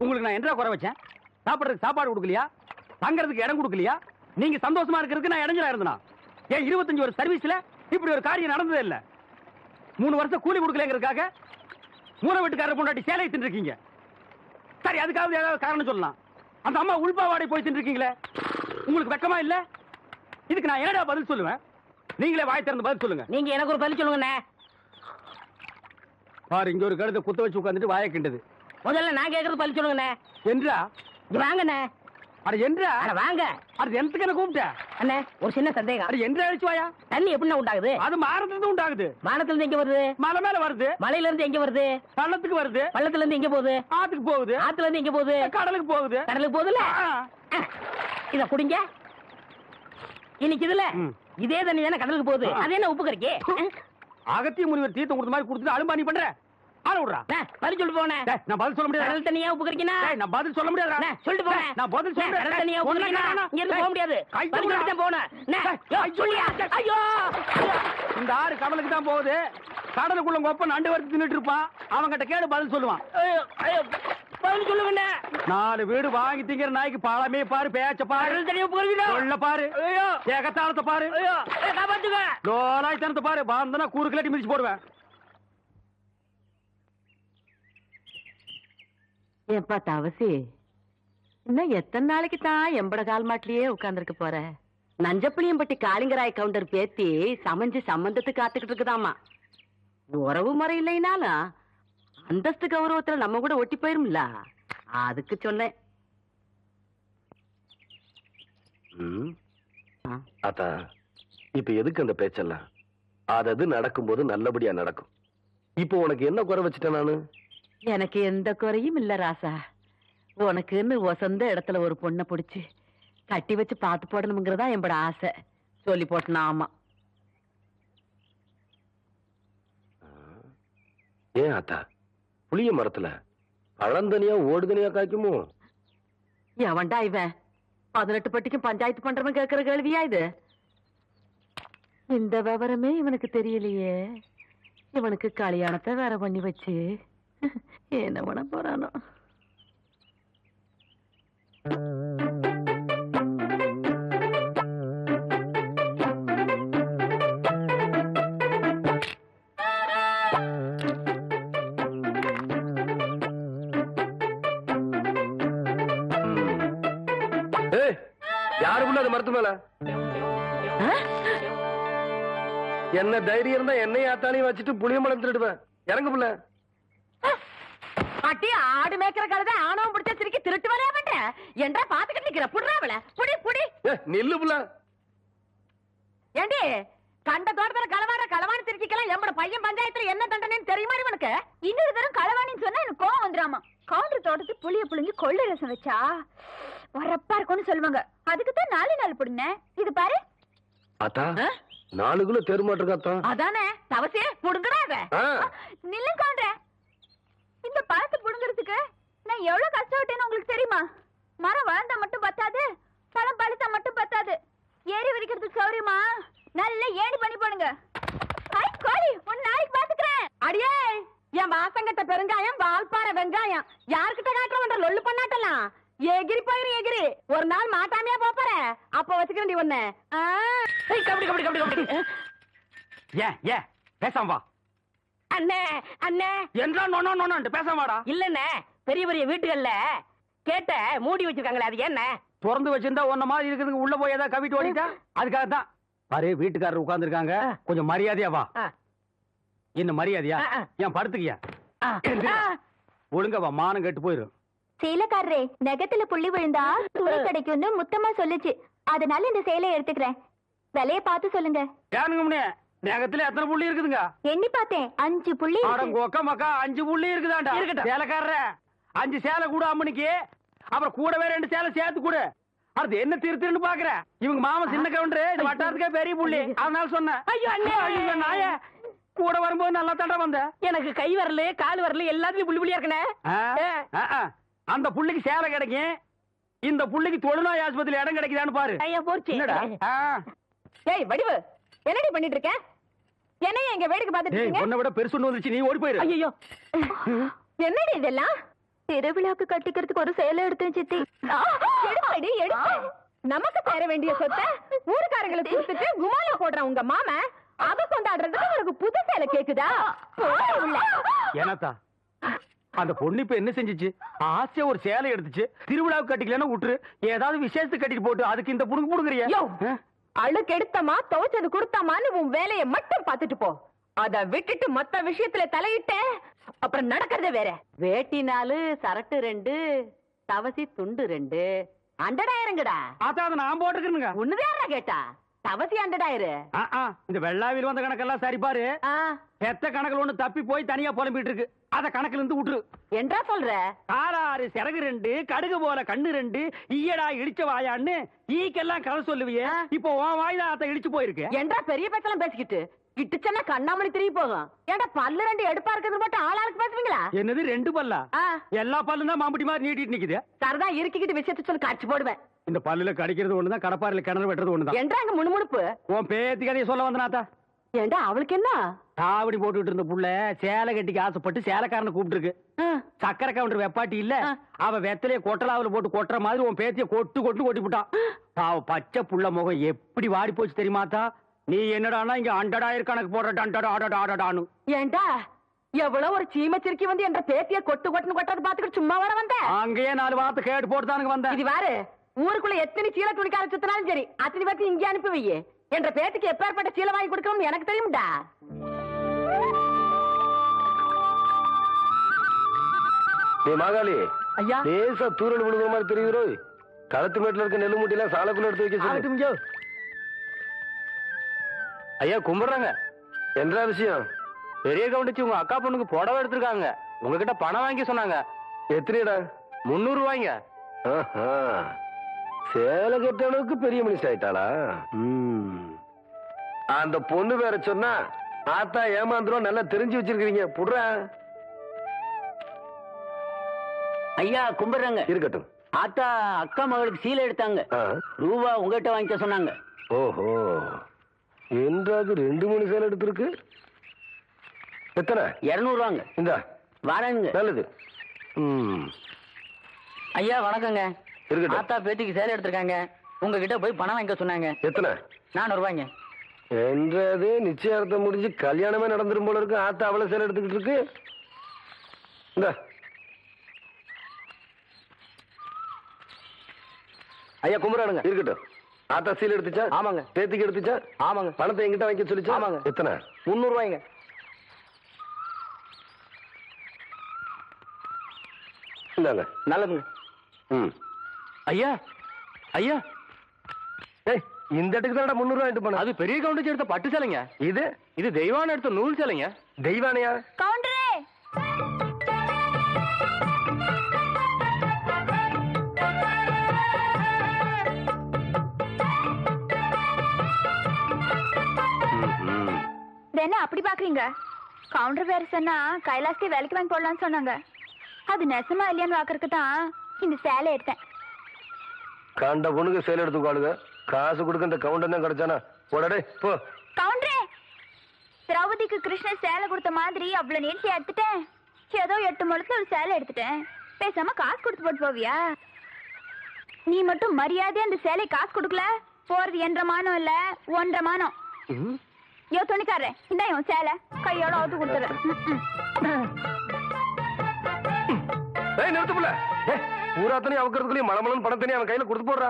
உங்களுக்கு நான் என்ன குறை வச்சேன்? சாப்பிடுறதுக்கு சாப்பாடு கொடுக்கலையா? தங்கறதுக்கு இடம் கொடுக்கலையா? நீங்க சந்தோஷமா இருக்கிறதுக்கு நான் இடைஞ்சலா இருந்தனா? ஏன் 25 வருஷம் சர்வீஸ்ல இப்படி ஒரு காரியம் நடந்ததே இல்ல. 3 வருஷம் கூலி கொடுக்கலங்கிறதுக்காக மூணு வீட்டுக்காரர் பொண்டாட்டி சேலை தின்னுருக்கீங்க. சரி, அதுக்காவது ஏதாவது காரணம் சொல்லலாம். அந்த அம்மா உள்பாவாடை போய் தின்னுருக்கீங்களே, உங்களுக்கு வெக்கமா இல்ல? இதுக்கு நான் என்னடா பதில் சொல்லுவேன்? நீங்களே வாய் திறந்து பதில் சொல்லுங்க. நீங்க எனக்கு ஒரு பதில் சொல்லுங்கண்ணே. பாரு, இங்க ஒரு கழுத்தை குத்த வச்சு உட்காந்துட்டு வாயை கிண்டது. முதல்ல நான் கேட்கறது பதில் சொல்லுங்கண்ணே. என்றா? இங்க வாங்கண்ணே. அட என்றா? அட வாங்க. அது எந்தக்கு என்ன கூப்பிட்ட? அண்ணே, ஒரு சின்ன சந்தேகம். அட என்றா அழிச்சு வாயா? தண்ணி எப்படின்னா உண்டாகுது? அது மாறத்துல இருந்து உண்டாகுது. வானத்துல இருந்து எங்க வருது? மலை மேல வருது. மலையில இருந்து எங்க வருது? பள்ளத்துக்கு வருது. பள்ளத்துல இருந்து எங்க போகுது? ஆத்துக்கு போகுது. ஆத்துல இருந்து எங்க போகுது? கடலுக்கு போகுது. கடலுக்கு போகுதுல. இத குடிங்க. இன்னைக்கு இதுல இதே தண்ணி தானே கடலுக்கு போகுது. அது என்ன உப்பு கறிக்கு? அகத்திய முனிவர் தீர்த்தம் கொடுத்த மாதிரி கொடுத்துட்டு அலும்பானி பண்ற. ஆள விடுறா. பதில் சொல்லிட்டு போனே. நான் பதில் சொல்ல முடியாது. கடல் தண்ணியா உப்பு கறிக்கினா? நான் பதில் சொல்ல முடியாது. சொல்லிட்டு போனேன். நான் பதில் சொல்றேன். கடல் தண்ணியா உப்பு கறிக்கினா? இங்க இருந்து போக முடியாது. பதில் சொல்லிட்டு போனேன். சொல்லியா? ஐயோ, இந்த ஆறு கடலுக்கு தான் போகுது. கடலுக்குள்ள கொப்ப நண்டு வறுத்து தின்னுட்டு இருப்பான். அவங்கிட்ட கேடு பதில் சொல்லுவான். பதில் சொல்லுங்க. 4 வீடு வாங்கி திங்கிற நாய்க்கு பாலமே பாரு, பேச்ச பாரு, சொல்ல பாரு, ஏகத்தாளத்தை பாரு, லோலாய்த்தனத்தை பாரு. பாந்தனா கூறு கிளட்டி மிதிச்சு போடுவேன். ஏப்பா தவசி, இன்னும் எத்தனை நாளைக்கு தான் எம்பட கால் மாட்டிலேயே உட்கார்ந்துருக்க போற? நஞ்சப்புளியம்பட்டி காளிங்கராய் கவுண்டர் பேத்தி சமைஞ்சு சம்பந்தத்துக்கு காத்துக்கிட்டு இருக்குதாமா. உறவு முறை இல்லைனாலும் அந்தஸ்து கௌரவத்துல நம்ம கூட ஒட்டி போயிரும்ல, அதுக்கு சொன்னேன். அத்தா, இப்ப எதுக்கு அந்த பேச்செல்லாம்? அது நடக்கும்போது நல்லபடியா நடக்கும். இப்போ உனக்கு என்ன குறை வச்சுட்டேன் நானு? எனக்கு எந்த குறையும் இல்ல ராசா. உனக்குன்னு சொந்த இடத்துல ஒரு பொண்ணை பிடிச்சு கட்டி வச்சு பார்த்து போடணுங்கிறதா என்னோட ஆசை. சொல்லி போட்டனா? ஆமா. ஏன் அத்தா, புளிய மரத்துல பழந்தனியா ஓடுதனியா காய்க்குமோ? எவன்டா இவன் 18 பட்டிக்கும் பஞ்சாயத்து பண்றவன் கேட்கிற கேள்வியா இது? இந்த விவரமே இவனுக்கு தெரியலையே. இவனுக்கு கல்யாணத்தை வேற பண்ணி வச்சு என்ன பண்ண போறானோ? யாரு புள்ள அது மரத்து மேல? என்ன தைரியம் இருந்தா என்னையும் ஆத்தாலையும் வச்சுட்டு புளிய மரம் திருடுவேன். இறங்கு புள்ள. அட்டி ஆடு மேய்க்கிற கழுதை ஆணவம் பிடிச்ச சிரிக்கி திருட்டு வரையா பண்ற? என்றா பாத்துக்கிட்டு நிக்கிற புடுறாவல புடி புடி. நில்லு புள்ள. ஏண்டி, கண்ட தோட்டத்துல களவாணி திருச்சிக்கலாம் எம்பட பையன் பஞ்சாயத்துல என்ன தண்டனைன்னு தெரியுமா இவனுக்கு? இன்னொரு தரம் களவாணின்னு சொன்னா எனக்கு கோவம் வந்துராமா. கவுண்டர் தோட்டத்து புளிய புளிஞ்சு கொள்ளை ரசம் வச்சா வரப்பா இருக்கும்னு சொல்லுவாங்க. அதுக்கு தான் 4 நாள் புடுங்க. இது பாரு அத்தா, 4 கிலோ தெருமாட்டிருக்காத்தா. அதானே தவசே புடுங்கடாத. நில்லு கவுண்டர். இந்த பழத்தை புடுங்கிறதுக்கு நான் எவ்வளவு கஷ்டப்பட்டேன்னு உங்களுக்கு தெரியுமா? மரம் வளர்ந்தா மட்டும் பத்தாது, பழம் பழுத்தா மட்டும் பத்தாது. ஏறி வரைக்கிறதுக்கு சௌரியமா நல்ல ஏணி பண்ணி போடுங்க. கோழி, உன் நாளைக்கு பாத்துக்கிறேன். அடியே, என் வாசங்கட்ட பெருங்காயம் வால்பாறை வெங்காயம் யார்கிட்ட காட்டுறவன்ற லொல்லு பண்ணாட்டலாம். எகிரி போயிரு எகிரி. ஒரு நாள் மாட்டாமையா போற. அப்ப வச்சுக்கிறேன் ஒண்ணு. ஏன் பேசாம வா. அண்ணே அண்ணே என்றா நோனோ நோனோன்ட்டு பேசாம வாடா. இல்லண்ணே, பெரிய பெரிய வீட்டுகள்ல கேட்ட மூடி வச்சிருக்காங்களே, அது என்ன? திறந்து வச்சிருந்தா ஒன்ன மாதிரி இருக்குதுங்க. உள்ள போய் ஏதாவது கவிட்டு ஓடிட்டா அதுக்காக தான். பாரு, வீட்டுக்காரர் உட்கார்ந்து இருக்காங்க. கொஞ்சம் மரியாதையா வா. இன்னும் மரியாதையா? ஏன் படுத்துக்கியா? ஒழுங்கா வா, மானம் கெட்டு போயிரும். சேலைக்காரரே, நெகத்துல புள்ளி விழுந்தா துணி கிடைக்கும்னு முத்தமா சொல்லுச்சு. அதனால இந்த சேலையை எடுத்துக்கிறேன். விலைய பார்த்து சொல்லுங்க. ஏனுங்க முன்னே, நகத்துல எத்தனை புள்ளி இருக்குதுங்க? எண்ணி பார்த்தேன், 5 புள்ளி. கொக்க மக்கா 5 புள்ளி இருக்குதாண்டா. சேலைக்காரர 5 சேலை கூட அம்மனிக்கு, அப்புறம் கூடவே 2 சேலை சேர்த்து கூட. அது என்ன திருத்துன்னு பாக்குற? இவங்க மாமா சின்ன கவுண்டரு, இந்த வட்டாரத்துக்கே பெரிய புள்ளி. அதனால சொன்னேன். ஐயோ அண்ணே, ஐயோ நாய, கூட வரும்போது நல்லா தாண்டா வந்த. எனக்கு கை வரல கால் வரல எல்லாத்துலயும் புள்ளி புள்ளியா இருக்கனே. அந்த புள்ளிக்கு சேலை கிடைக்கும், இந்த புள்ளிக்கு தொழுநோய் ஆஸ்பத்திரியில இடம் கிடைக்குதான்னு பாரு. ஐயா போச்சு. என்னடா? ஏய் வடிவு, என்னடி பண்ணிட்டு இருக்க? என்னைய எங்க வேடிக்கை பார்த்துட்டு இருக்கீங்க? உன்னை விட பெருசு ஒண்ணு வந்துச்சு, நீ ஓடி போயிரு. ஐயோ, என்னடி இதெல்லாம்? திருவிழாக்கு கட்டிக்கிறதுக்கு ஒரு சேலை எடுத்தேன் சித்தி. எடுப்படி எடுப்பு. நமக்கு சேர வேண்டிய சொத்தை ஊருக்காரங்களுக்கு கொடுத்துட்டு குமால போடுற உங்க மாமன் அத கொண்டாடுறதுக்கு உனக்கு புது சேலை கேக்குதா? போடா உள்ள. ஏனாத்தா அந்த பொண்ணு இப்ப என்ன செஞ்சுச்சு? ஆசையா ஒரு சேலை எடுத்துச்சு, திருவிழாவுக்கு கட்டிக்கலன்னா விட்டுரு, ஏதாவது விசேஷத்துக்கு கட்டிட்டு போட்டு அதுக்கு இந்த புடுங்க புடுங்குறியா? யோ, அழுக்கு எடுத்தமா துவைச்சது கொடுத்தமான்னு உன் வேலையை மட்டும் பார்த்துட்டு போ. அத விட்டுட்டு மத்த விஷயத்துல தலையிட்ட அப்புறம் நடக்கிறதே வேற. வேட்டி 4, சரட்டு 2, தவசி துண்டு 2, அண்டடாயிரங்கடா. ஆத்தா அதை நான் போட்டுக்கிறேனுங்க. ஒண்ணுதான் கேட்டா தவசி அண்டடாயிரு. இந்த வெள்ளாவில் வந்த கணக்கெல்லாம் சரி பாரு. எத்த கணக்குல ஒண்ணு தப்பி போய் தனியா புலம்பிட்டு இருக்கு, அத கணக்குல இருந்து விட்டுரு. என்றா சொல்ற? காராறு சிறகு 2, கடுகு போல கண்ணு 2, ஈயடா இடிச்ச வாயான்னு ஈக்கெல்லாம் கதை சொல்லுவியே, இப்போ உன் வாய்தான் அத்த இடிச்சு போயிருக்கு. என்றா பெரிய பேச்செல்லாம் பேசிக்கிட்டு கிட்டுச்சன்னா கண்ணாமணி திரும்பி போகும். ஏன்டா பல்லு 2 எடுப்பா இருக்கிறது மட்டும் ஆளாளுக்கு பேசுவீங்களா? என்னது 2 பல்லா? எல்லா பல்லும் தான் மாம்பட்டி மாதிரி நீட்டிட்டு நிக்குது. சரதா இருக்கிக்கிட்டு விஷயத்தை சொல்லி காட்சி போடுவேன். இந்த பல்லுல கடிக்கிறது ஒண்ணுதான், கடப்பாறையில கிணறு வெட்டுறது ஒண்ணுதான். என்றா அங்க முணுமுணுப்பு? உன் பேத்தி கதையை சொல்ல வந்தனாத்தா. ஏண்டா அவளுக்கு என்ன? காவடி போட்டுட்டு இருந்த புள்ள சேலை கட்டிக்கு ஆசைப்பட்டு சேலைக்காரனை கூப்பிட்டு இருக்கு. சக்கரை கவுண்டர் வெப்பாட்டி இல்ல, அவ வெத்தலைய கொட்டலாவில போட்டு கொட்டுற மாதிரி உன் பேத்திய கொட்டு கொட்டு கொட்டி விட்டான். அவ பச்சை புள்ள முகம் எப்படி வாடி போச்சு தெரியுமாத்தா? நீ என்னடானா இங்க கணக்கு போடுற. ஏண்டா எவ்வளவு ஒரு சீமச்சிருக்கி வந்து என்ற பேத்திய கொட்டு கொட்டுன்னு கொட்டது பாத்துக்கிட்டு சும்மா வர வந்த? அங்கேயே 4 வார்த்தை கேட்டு போட்டுதானுங்க வந்த. இது வாரு, ஊருக்குள்ள எத்தனை சீலை துணிக்கார சுத்தினாலும் சரி அத்தனை பேர்த்து இங்கே அனுப்பி வையே. என்ற பேத்துக்கு எப்பேற்பட்ட சீலை வாங்கி கொடுக்கணும்னு எனக்கு தெரியும்டா. மாகாளி ஐயா, லேசா தூரல் விழுகிற மாதிரி தெரியுறோ. களத்து மேட்டுல இருக்க நெல்லு மூட்டையில சாலக்குள்ள எடுத்து வைக்க சொல்லு. ஐயா கும்பிடுறாங்க. என்ன விஷயம்? பெரிய கவுண்டிச்சு உங்க அக்கா பொண்ணுக்கு புடவை எடுத்திருக்காங்க, உங்ககிட்ட பணம் வாங்கி சொன்னாங்க. எத்தனைடா? 300 ரூபாய்ங்க. சேலை கட்ட அளவுக்கு பெரிய மனுஷன் ஆயிட்டாளா? அந்த பொண்ணு வேற சொன்னா ஆத்தா ஏமாந்துரும், நல்லா தெரிஞ்சு வச்சிருக்கீங்க. புடுற. ஐயா கும்பிடுறாங்க. இருக்கட்டும். ஆத்தா அக்கா மகளுக்கு சீலை எடுத்தாங்க, ரூபா உங்ககிட்ட வாங்கிக்க சொன்னாங்க. ஓஹோ, என்றாவது 2-3 சேலை எடுத்திருக்கு. எத்தனை? 200 ரூபாங்க. இந்த வரேங்க. நல்லது. ஐயா வணக்கங்க. இருக்கட்டும். ஆத்தா பேத்திக்கு சேலை எடுத்திருக்காங்க, உங்ககிட்ட போய் பணம் வாங்கிக்க சொன்னாங்க. எத்தனை? 400 ரூபாய்ங்க. என்றது நிச்சயார்த்தம் முடிஞ்சு கல்யாணமே நடந்துரும் போல இருக்கு. ஆத்தா அவ்வளவு சேலை எடுத்துக்கிட்டு இருக்கு. இந்த ஐயா கும்பிடுறானுங்க. இருக்கட்டும். ஆத்தா சீலை எடுத்துச்சா? ஆமாங்க. பேத்திக்கு எடுத்துச்சா? ஆமாங்க. பணத்தை எங்கிட்ட வாங்கி சொல்லிச்சா? ஆமாங்க. எத்தனை? 300 ரூபாய்ங்க. இந்தாங்க. நல்லதுங்க. ஐயா ஐயா, இந்த இடத்துக்கு தான் 300 ரூபாய் பண்ண. அது பெரிய கவுண்டர் எடுத்த பட்டு சேலைங்க. இது தெய்வான எடுத்த நூல் சேலைங்க. தெய்வானையா? கவுண்டரே, என்ன அப்படி பாக்குறீங்க? கவுண்டர் வேற சொன்னா கைலாஸ்கே வேலைக்கு வாங்கி போடலாம்னு சொன்னாங்க. அது நெசமா இல்லையான்னு பாக்குறதுக்கு தான் இந்த சேலை எடுத்தேன். கண்ட பொண்ணுக்கு சேலை எடுத்துக்காளுங்க, காசு கொடுக்க இந்த கவுண்டர் தான் கிடைச்சானா? போடடே போ. கவுண்டரே, திரௌபதிக்கு கிருஷ்ணன் சேலை கொடுத்த மாதிரி அவ்வளவு நீட்டியா எடுத்துட்டேன். ஏதோ 8 முழத்துல ஒரு சேலை எடுத்துட்டேன். பேசாம காசு கொடுத்து போட்டு போவியா? நீ மட்டும் மரியாதையா அந்த சேலை காசு கொடுக்கல, போறது 1.5 மானம் இல்ல 1.5 மானம். யோ துணிக்காரே, இந்த சேலை கையோட அவுத்து கொடுத்துறேன். நிறுத்துப்புல. ஊராத்தனையும் அவக்கிறதுக்குள்ளேயும் மலமலன்னு பணத்தனையும் அவன் கையில கொடுத்து போடுறா.